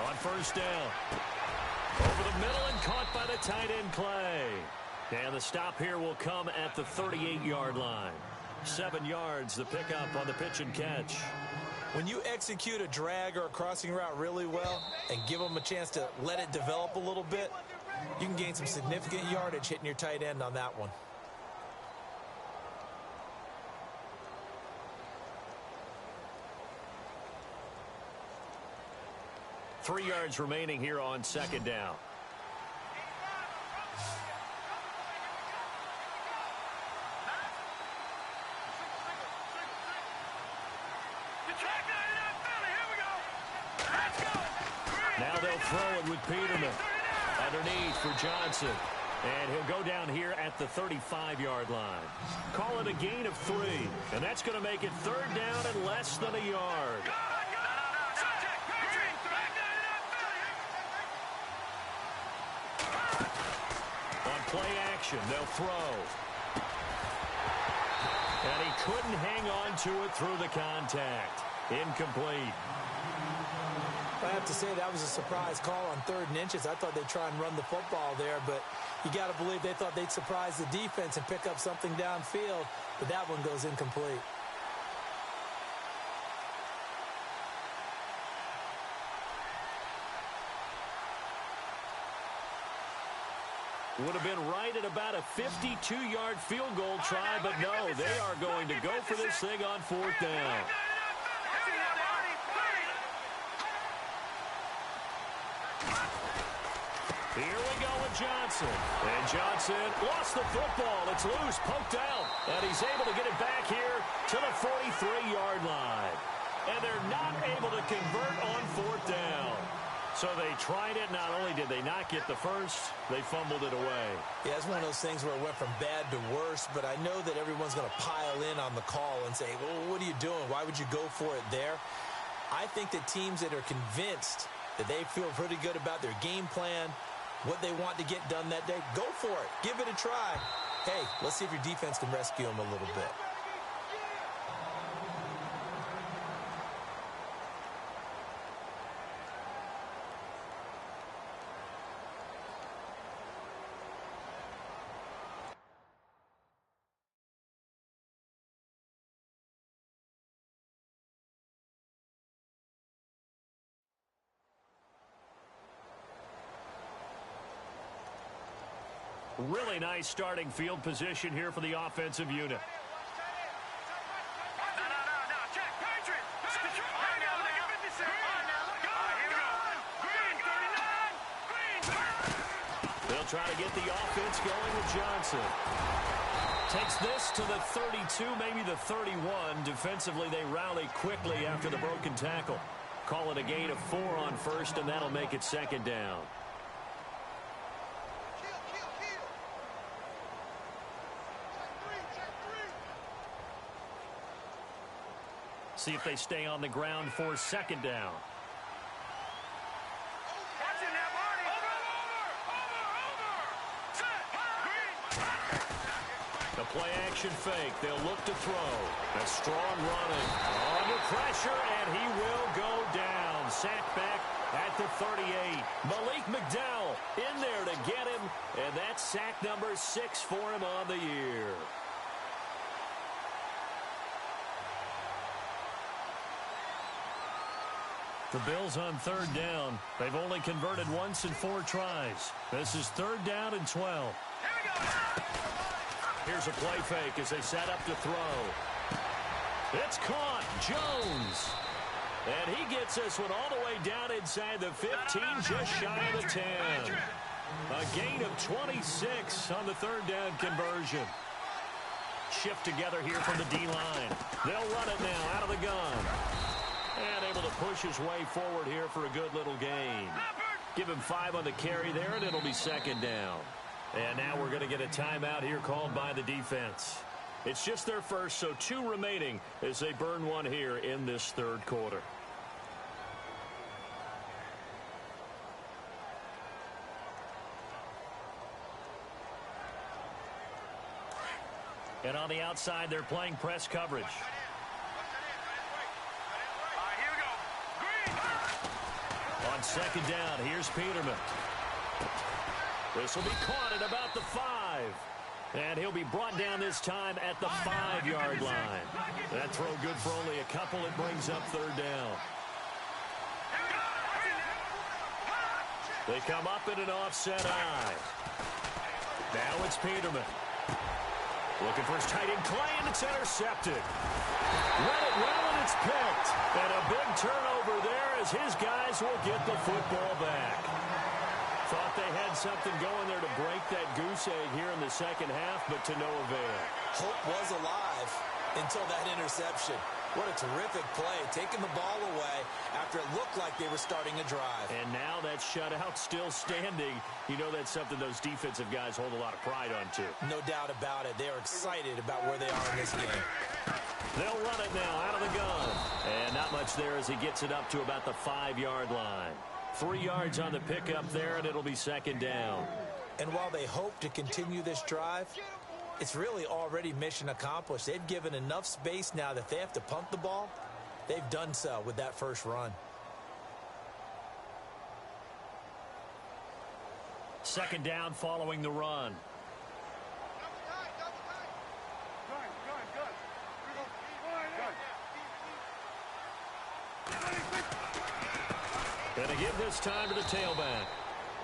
on first down. Over the middle and caught by the tight end Clay. And the stop here will come at the 38-yard line. 7 yards, the pickup on the pitch and catch. When you execute a drag or a crossing route really well and give them a chance to let it develop a little bit, you can gain some significant yardage hitting your tight end on that one. Three yards remaining here on second down. Now they'll throw it with Peterman. Underneath for Johnson. And he'll go down here at the 35-yard line. Call it a gain of 3. And that's going to make it third down and less than a yard. On play action, they'll throw. And he couldn't hang on to it through the contact. Incomplete. I have to say that was a surprise call on 3rd and inches. I thought they'd try and run the football there, but you got to believe they thought they'd surprise the defense and pick up something downfield, but that one goes incomplete. Would have been right at about a 52-yard field goal try, but no, they are going to go for this thing on 4th down. Here we go with Johnson. And Johnson lost the football. It's loose, poked out. And he's able to get it back here to the 43-yard line. And they're not able to convert on 4th down. So they tried it. Not only did they not get the first, they fumbled it away. Yeah, it's one of those things where it went from bad to worse, but I know that everyone's going to pile in on the call and say, well, what are you doing? Why would you go for it there? I think that teams that are convinced that they feel pretty good about their game plan, what they want to get done that day, go for it. Give it a try. Hey, let's see if your defense can rescue them a little bit. Really nice starting field position here for the offensive unit. They'll try to get the offense going with Johnson. Takes this to the 32, maybe the 31. Defensively, they rally quickly after the broken tackle. Call it a gain of 4 on first, and that'll make it second down. See if they stay on the ground for second down. The play action fake. They'll look to throw. A strong running. Under pressure, and he will go down. Sacked back at the 38. Malik McDowell in there to get him. And that's sack number 6 for him on the year. The Bills on third down. They've only converted once in 4 tries. This is third down and 12. Here's a play fake as they set up to throw. It's caught. Jones. And he gets this one all the way down inside the 15, just shy of the 10. A gain of 26 on the third down conversion. Shift together here from the D-line. They'll run it now out of the gun. And able to push his way forward here for a good little gain. Give him 5 on the carry there, and it'll be second down. And now we're going to get a timeout here called by the defense. It's just their first, so 2 remaining as they burn one here in this third quarter. And on the outside, they're playing press coverage. On On second down, here's Peterman. This will be caught at about the 5. And he'll be brought down this time at the 5-yard line. That throw good for only a couple. It brings up third down. They come up in an offset eye. Now it's Peterman. Looking for his tight end, Clay, and it's intercepted. Read it well, and it's picked. And a big turnover there as his guys will get the football back. Thought they had something going there to break that goose egg here in the second half, but to no avail. Hope was alive until that interception. What a terrific play, taking the ball away after it looked like they were starting a drive. And now that shutout still standing. You know that's something those defensive guys hold a lot of pride on, too. No doubt about it. They are excited about where they are in this game. They'll run it now out of the gun. And not much there as he gets it up to about the 5-yard line. 3 yards on the pickup there, and it'll be second down. And while they hope to continue this drive, it's really already mission accomplished. They've given enough space now that they have to punt the ball. They've done so with that first run. Second down following the run. Going to give this time to the tailback.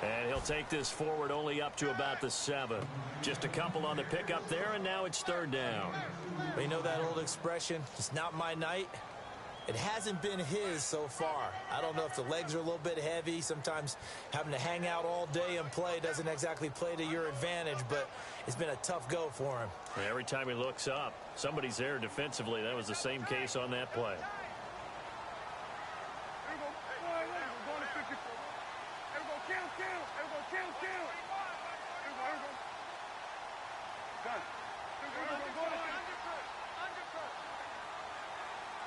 And he'll take this forward only up to about the 7. Just a couple on the pickup there, and now it's third down. But you know that old expression, it's not my night? It hasn't been his so far. I don't know if the legs are a little bit heavy. Sometimes having to hang out all day and play doesn't exactly play to your advantage, but it's been a tough go for him. Every time he looks up, somebody's there defensively. That was the same case on that play.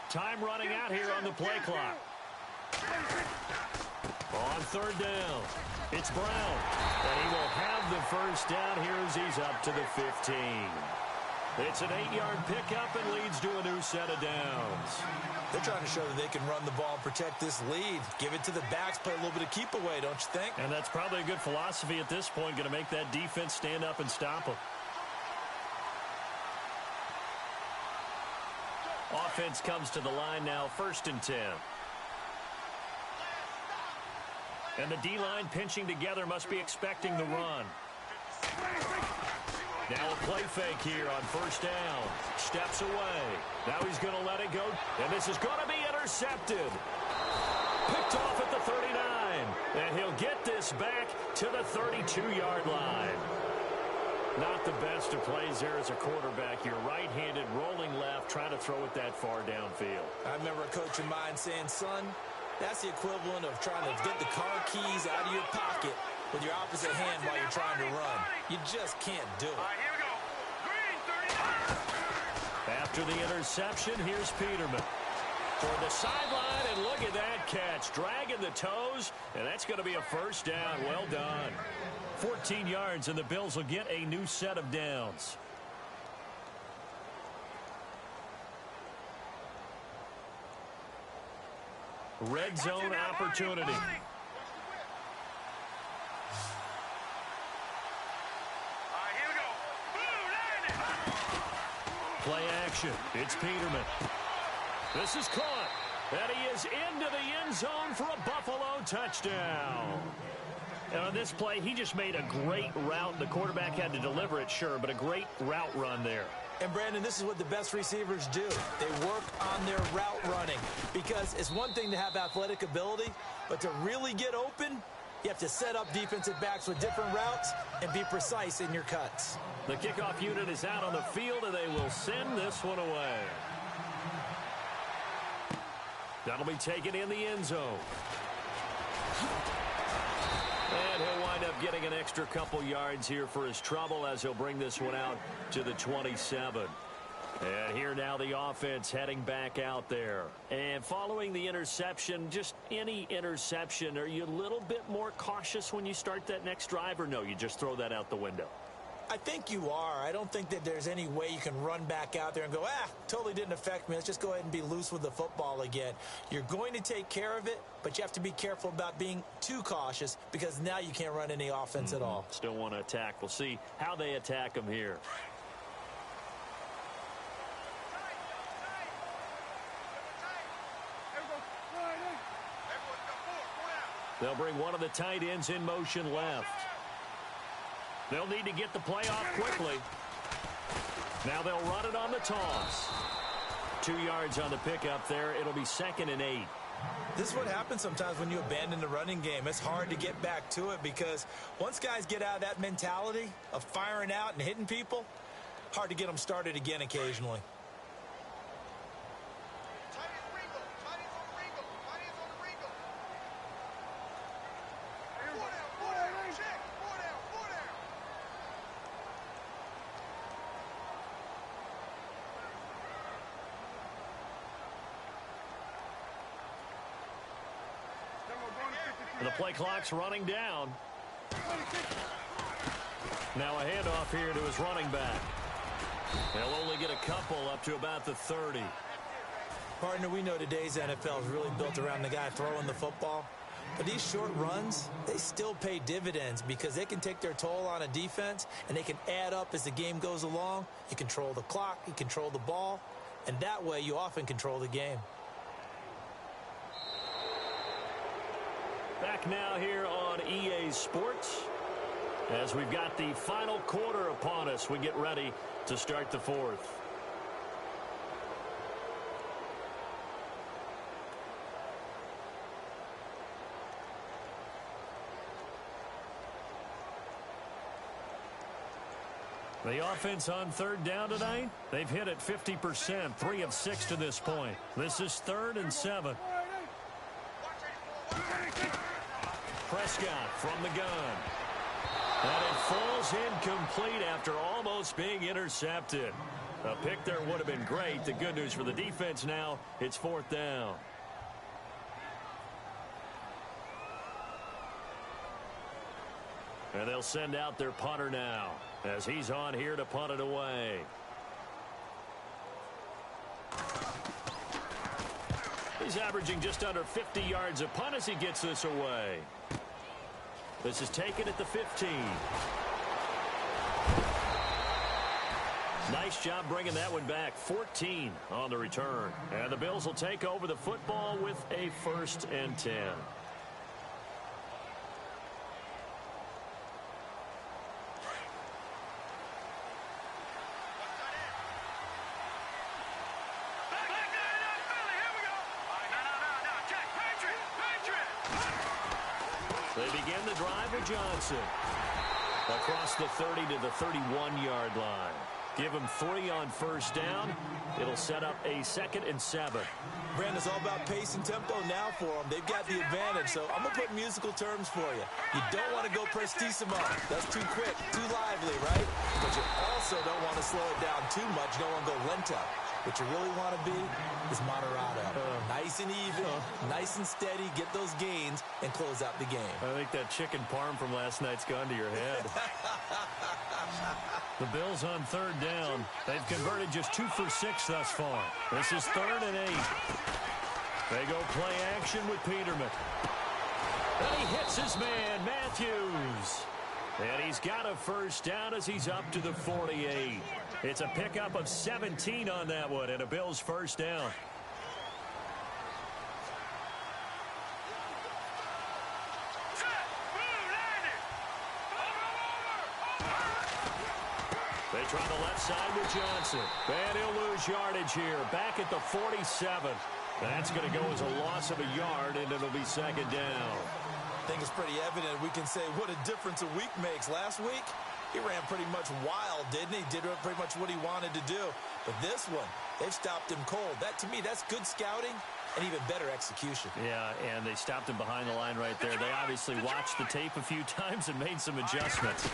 Time running out here on the play clock. On third down, it's Brown. And he will have the first down here as he's up to the 15. It's an 8-yard pickup and leads to a new set of downs. They're trying to show that they can run the ball and protect this lead. Give it to the backs, play a little bit of keep away, don't you think? And that's probably a good philosophy at this point, going to make that defense stand up and stop them. Offense comes to the line now, 1st and 10. And the D-line pinching together must be expecting the run. Now a play fake here on first down. Steps away. Now he's going to let it go. And this is going to be intercepted. Picked off at the 39. And he'll get this back to the 32-yard line. Not the best of plays there as a quarterback. You're right-handed, rolling left, trying to throw it that far downfield. I remember a coach of mine saying, son, that's the equivalent of trying to get the car keys out of your pocket with your opposite hand while you're trying to run. You just can't do it. All right, here we go. Green, 39. After the interception, here's Peterman. For the sideline, and look at that catch. Dragging the toes, and that's going to be a first down. Well done. 14 yards, and the Bills will get a new set of downs. Red zone opportunity. All right, here we go. Play action. It's Peterman. This is caught. And he is into the end zone for a Buffalo touchdown. And on this play, he just made a great route. The quarterback had to deliver it, sure, but a great route run there. And, Brandon, this is what the best receivers do. They work on their route running because it's one thing to have athletic ability, but to really get open, you have to set up defensive backs with different routes and be precise in your cuts. The kickoff unit is out on the field, and they will send this one away. That'll be taken in the end zone. And he'll wind up getting an extra couple yards here for his trouble as he'll bring this one out to the 27. And here now the offense heading back out there. And following the interception, just any interception, are you a little bit more cautious when you start that next drive, or no, you just throw that out the window? I think you are. I don't think that there's any way you can run back out there and go, totally didn't affect me. Let's just go ahead and be loose with the football again. You're going to take care of it, but you have to be careful about being too cautious because now you can't run any offense at all. Still want to attack. We'll see how they attack them here. They'll bring one of the tight ends in motion left. They'll need to get the play off quickly. Now they'll run it on the toss. 2 yards on the pickup there. It'll be 2nd and 8. This is what happens sometimes when you abandon the running game. It's hard to get back to it because once guys get out of that mentality of firing out and hitting people, hard to get them started again occasionally. The play clock's running down. Now a handoff here to his running back. They'll only get a couple up to about the 30. Partner, we know today's NFL is really built around the guy throwing the football. But these short runs, they still pay dividends because they can take their toll on a defense and they can add up as the game goes along. You control the clock, you control the ball, and that way you often control the game. Back now here on EA Sports as we've got the final quarter upon us. We get ready to start the 4th. The offense on 3rd down tonight, they've hit it 50%, 3 of 6 to this point. This is 3rd and 7. Prescott from the gun. And it falls incomplete after almost being intercepted. A pick there would have been great. The good news for the defense now, it's 4th down. And they'll send out their punter now as he's on here to punt it away. He's averaging just under 50 yards a punt as he gets this away. This is taken at the 15. Nice job bringing that one back. 14 on the return. And the Bills will take over the football with a 1st and 10. They begin the drive with Johnson. Across the 30 to the 31-yard line. Give him 3 on 1st down. It'll set up a 2nd and 7. Brandon, it's all about pace and tempo now for them. They've got the advantage, so I'm going to put musical terms for you. You don't want to go prestissimo. That's too quick, too lively, right? But you also don't want to slow it down too much. You don't want to go lento. What you really want to be is moderato. Nice and even, nice and steady, get those gains, and close out the game. I think that chicken parm from last night's gone to your head. The Bills on 3rd down. They've converted just 2 for 6 thus far. This is 3rd and 8. They go play action with Peterman. And he hits his man, Matthews. And he's got a 1st down as he's up to the 48. It's a pickup of 17 on that one and a Bills 1st down. They try the left side with Johnson. And he'll lose yardage here. Back at the 47. That's going to go as a loss of a yard, and it'll be 2nd down. I think it's pretty evident. We can say what a difference a week makes. Last week, he ran pretty much wild, didn't he? Did pretty much what he wanted to do. But this one, they've stopped him cold. That, to me, that's good scouting and even better execution. Yeah, and they stopped him behind the line right there. They obviously watched the tape a few times and made some adjustments.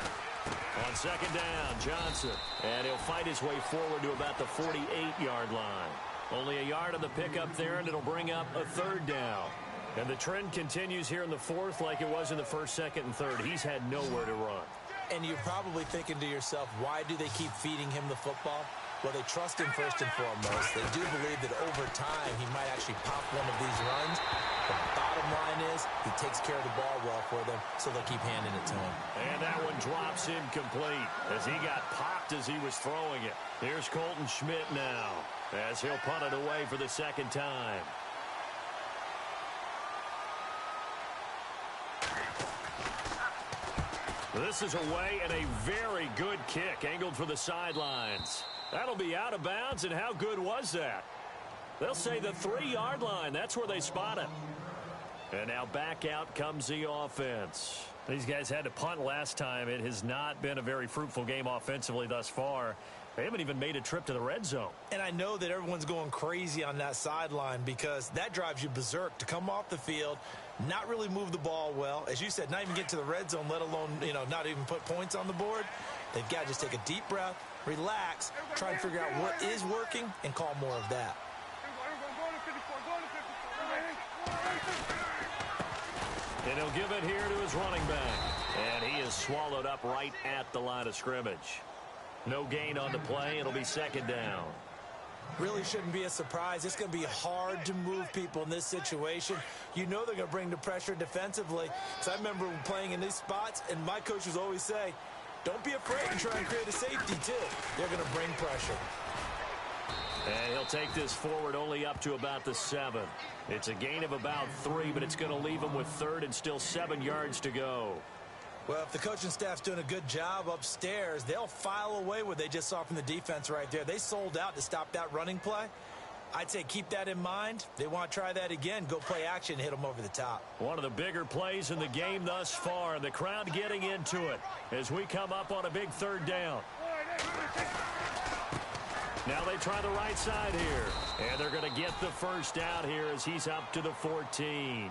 On 2nd down, Johnson. And he'll fight his way forward to about the 48-yard line. Only a yard on the pickup there, and it'll bring up a 3rd down. And the trend continues here in the 4th like it was in the 1st, 2nd, and 3rd. He's had nowhere to run. And you're probably thinking to yourself, why do they keep feeding him the football? Well, they trust him first and foremost. They do believe that over time he might actually pop one of these runs. The bottom line is he takes care of the ball well for them, so they'll keep handing it to him. And that one drops incomplete as he got popped as he was throwing it. Here's Colton Schmidt now as he'll punt it away for the second time. This is away and a very good kick angled for the sidelines. That'll be out of bounds, and how good was that? They'll say the 3-yard line. That's where they spot it. And now back out comes the offense. These guys had to punt last time. It has not been a very fruitful game offensively thus far. They haven't even made a trip to the red zone. And I know that everyone's going crazy on that sideline because that drives you berserk to come off the field, not really move the ball well. As you said, not even get to the red zone, let alone, not even put points on the board. They've got to just take a deep breath, relax, try and figure out what is working, and call more of that. And he'll give it here to his running back. And he is swallowed up right at the line of scrimmage. No gain on the play. It'll be second down. Really shouldn't be a surprise. It's going to be hard to move people in this situation. You know they're going to bring the pressure defensively. Because I remember playing in these spots, and my coaches always say, don't be afraid to try and create a safety, too. They're going to bring pressure. And he'll take this forward only up to about the 7. It's a gain of about 3, but it's going to leave him with 3rd and still 7 yards to go. Well, if the coaching staff's doing a good job upstairs, they'll file away what they just saw from the defense right there. They sold out to stop that running play. I'd say keep that in mind. They want to try that again. Go play action, hit them over the top. One of the bigger plays in the game thus far, and the crowd getting into it as we come up on a big 3rd down. Now they try the right side here, and they're going to get the first down here as he's up to the 14.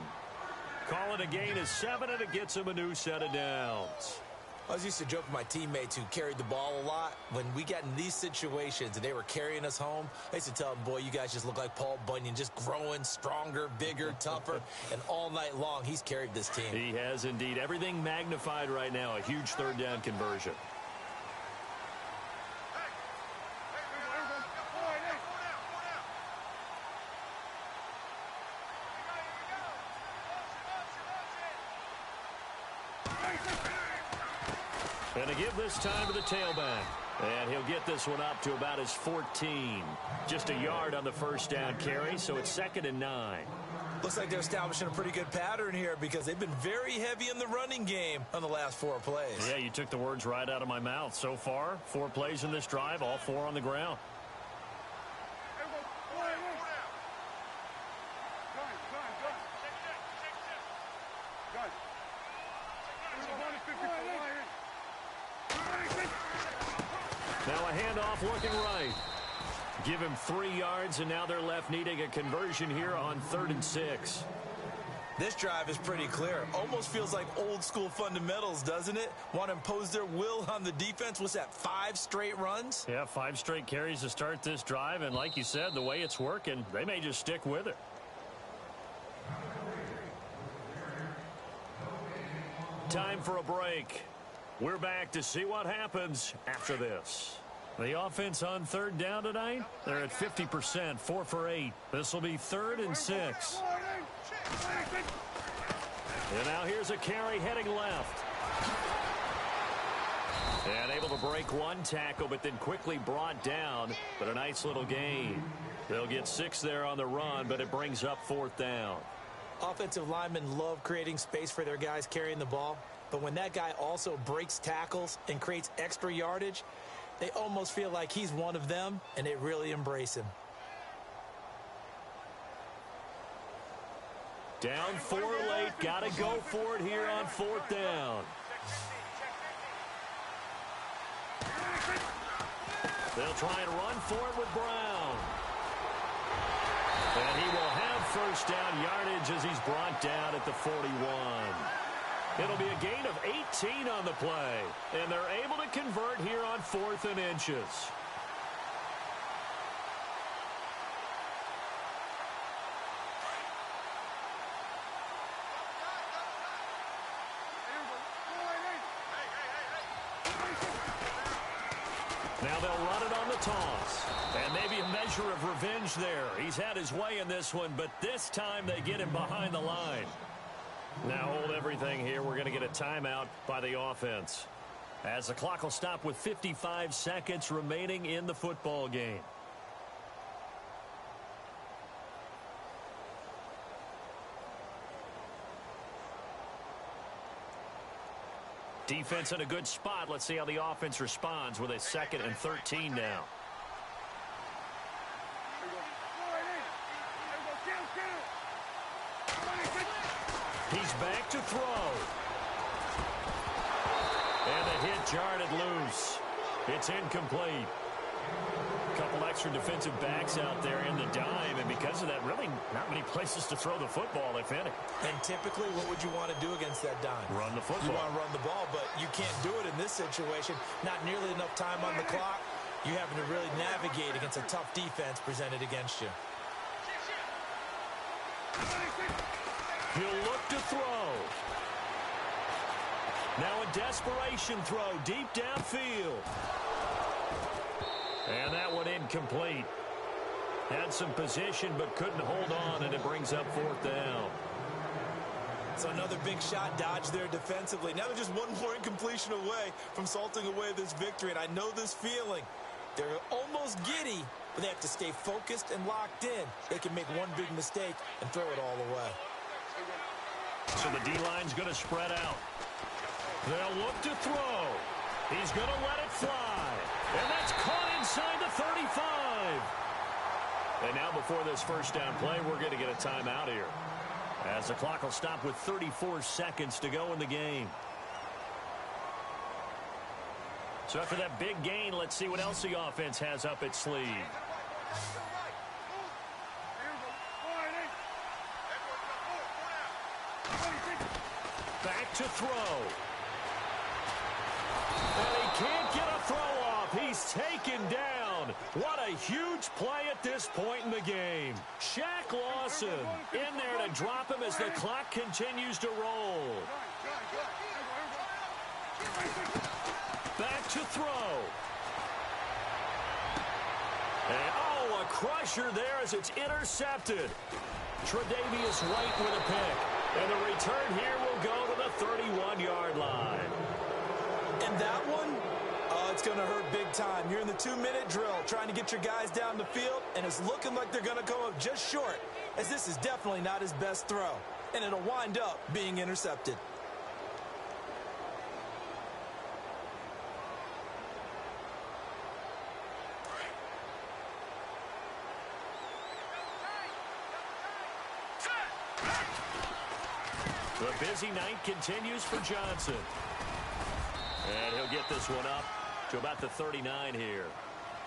Call it a gain of 7, and it gets him a new set of downs. I was used to joke with my teammates who carried the ball a lot. When we got in these situations and they were carrying us home, I used to tell them, boy, you guys just look like Paul Bunyan, just growing stronger, bigger, tougher, and all night long he's carried this team. He has indeed. Everything magnified right now, a huge 3rd down conversion. And to give this time to the tailback. And he'll get this one up to about his 14. Just a yard on the first down carry, so it's 2nd and 9. Looks like they're establishing a pretty good pattern here because they've been very heavy in the running game on the last 4 plays. Yeah, you took the words right out of my mouth. So far, 4 plays in this drive, all 4 on the ground. Now a handoff looking right. Give him 3 yards, and now they're left needing a conversion here on 3rd and 6. This drive is pretty clear. Almost feels like old school fundamentals, doesn't it? Want to impose their will on the defense. What's that, 5 straight runs? Yeah, 5 straight carries to start this drive, and like you said, the way it's working, they may just stick with it. Time for a break. We're back to see what happens after this. The offense on 3rd down tonight, they're at 50%, 4 for 8. This will be 3rd and 6. And now here's a carry heading left. And able to break 1 tackle, but then quickly brought down. But a nice little gain. They'll get 6 there on the run, but it brings up 4th down. Offensive linemen love creating space for their guys carrying the ball. But when that guy also breaks tackles and creates extra yardage, they almost feel like he's one of them, and they really embrace him. Down 4 late. Got to go for it here on 4th down. They'll try and run for it with Brown. And he will have first down yardage as he's brought down at the 41. It'll be a gain of 18 on the play. And they're able to convert here on 4th and inches. Now they'll run it on the toss. And maybe a measure of revenge there. He's had his way in this one, but this time they get him behind the line. Now hold everything here. We're going to get a timeout by the offense, as the clock will stop with 55 seconds remaining in the football game. Defense in a good spot. Let's see how the offense responds with a 2nd and 13 now. He's back to throw. And the hit jarred it loose. It's incomplete. A couple extra defensive backs out there in the dime, and because of that, really not many places to throw the football, if any. And typically, what would you want to do against that dime? Run the football. You want to run the ball, but you can't do it in this situation. Not nearly enough time on the clock. You're having to really navigate against a tough defense presented against you. He'll look to throw. Now a desperation throw deep downfield. And that one incomplete. Had some position but couldn't hold on, and it brings up 4th down. So another big shot dodged there defensively. Now they're just one more incompletion away from salting away this victory, and I know this feeling. They're almost giddy, but they have to stay focused and locked in. They can make one big mistake and throw it all away. So the D-line's going to spread out. They'll look to throw. He's going to let it fly. And that's caught inside the 35. And now before this first down play, we're going to get a timeout here, as the clock will stop with 34 seconds to go in the game. So after that big gain, let's see what else the offense has up its sleeve. Back to throw. And he can't get a throw off. He's taken down. What a huge play at this point in the game. Shaq Lawson in there to drop him as the clock continues to roll. Back to throw. And oh, a crusher there as it's intercepted. Tre'Davious White with a pick. And the return here will go to the 31-yard line. And that one, it's going to hurt big time. You're in the 2-minute drill trying to get your guys down the field, and it's looking like they're going to come up just short, as this is definitely not his best throw. And it'll wind up being intercepted. The busy night continues for Johnson. And he'll get this one up to about the 39 here.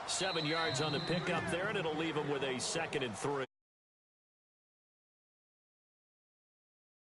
7 yards on the pickup there, and it'll leave him with a 2nd and 3.